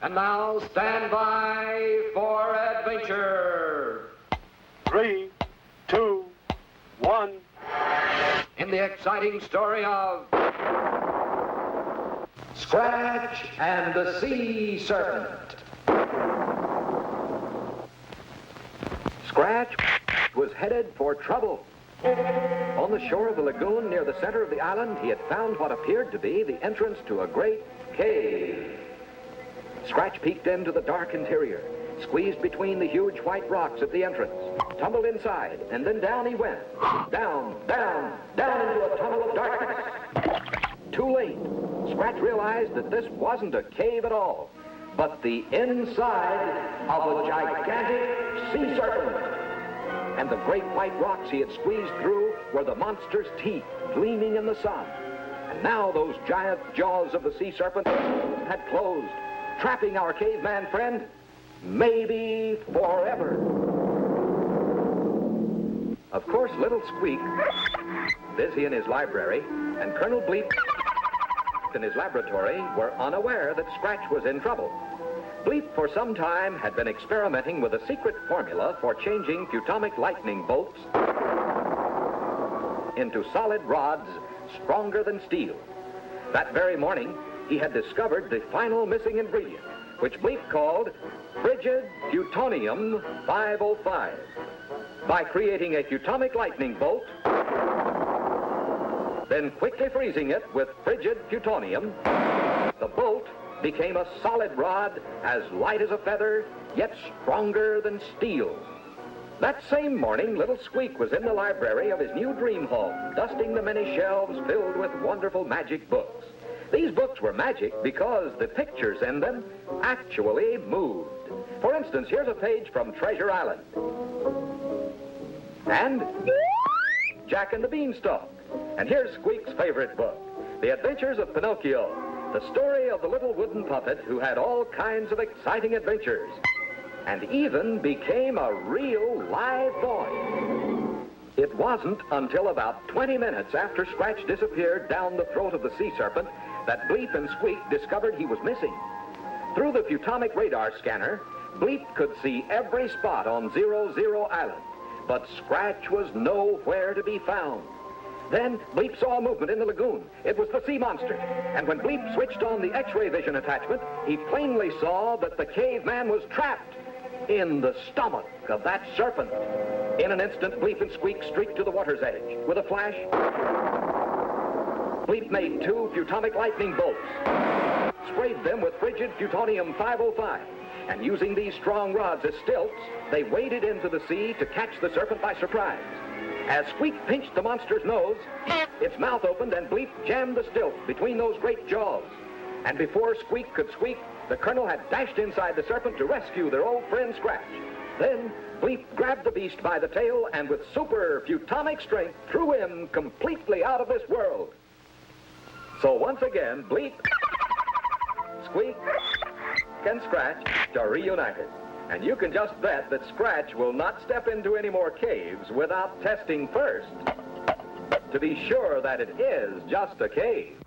And now stand by for adventure. 3, 2, 1. In the exciting story of Scratch and the Sea Serpent. Scratch was headed for trouble. On the shore of the lagoon near the center of the island, he had found what appeared to be the entrance to a great cave. Scratch peeked into the dark interior, squeezed between the huge white rocks at the entrance, tumbled inside, and then down he went. Down, down, down into a tunnel of darkness. Too late. Scratch realized that this wasn't a cave at all, but the inside of a gigantic sea serpent. And the great white rocks he had squeezed through were the monster's teeth gleaming in the sun. And now those giant jaws of the sea serpent had closed, trapping our caveman friend, maybe forever. Of course, little Squeak, busy in his library, and Colonel Bleep in his laboratory were unaware that Scratch was in trouble. Bleep for some time had been experimenting with a secret formula for changing Futomic lightning bolts into solid rods stronger than steel. That very morning, he had discovered the final missing ingredient, which Bleep called frigid plutonium 505. By creating a Futomic lightning bolt, then quickly freezing it with frigid plutonium, the bolt became a solid rod as light as a feather, yet stronger than steel. That same morning, little Squeak was in the library of his new dream home, dusting the many shelves filled with wonderful magic books. These books were magic because the pictures in them actually moved. For instance, here's a page from Treasure Island. And Jack and the Beanstalk. And here's Squeak's favorite book, The Adventures of Pinocchio, the story of the little wooden puppet who had all kinds of exciting adventures and even became a real live boy. It wasn't until about 20 minutes after Scratch disappeared down the throat of the sea serpent that Bleep and Squeak discovered he was missing. Through the Futomic radar scanner, Bleep could see every spot on 00 Island, but Scratch was nowhere to be found. Then Bleep saw a movement in the lagoon. It was the sea monster. And when Bleep switched on the X-ray vision attachment, he plainly saw that the caveman was trapped in the stomach of that serpent. In an instant, Bleep and Squeak streaked to the water's edge. With a flash, Bleep made 2 Futomic lightning bolts, sprayed them with frigid plutonium 505, and using these strong rods as stilts, they waded into the sea to catch the serpent by surprise. As Squeak pinched the monster's nose, its mouth opened and Bleep jammed the stilts between those great jaws. And before Squeak could squeak, the Colonel had dashed inside the serpent to rescue their old friend Scratch. Then Bleep grabbed the beast by the tail and with super Futomic strength threw him completely out of this world. So once again, Bleep, Squeak, and Scratch are reunited. And you can just bet that Scratch will not step into any more caves without testing first to be sure that it is just a cave.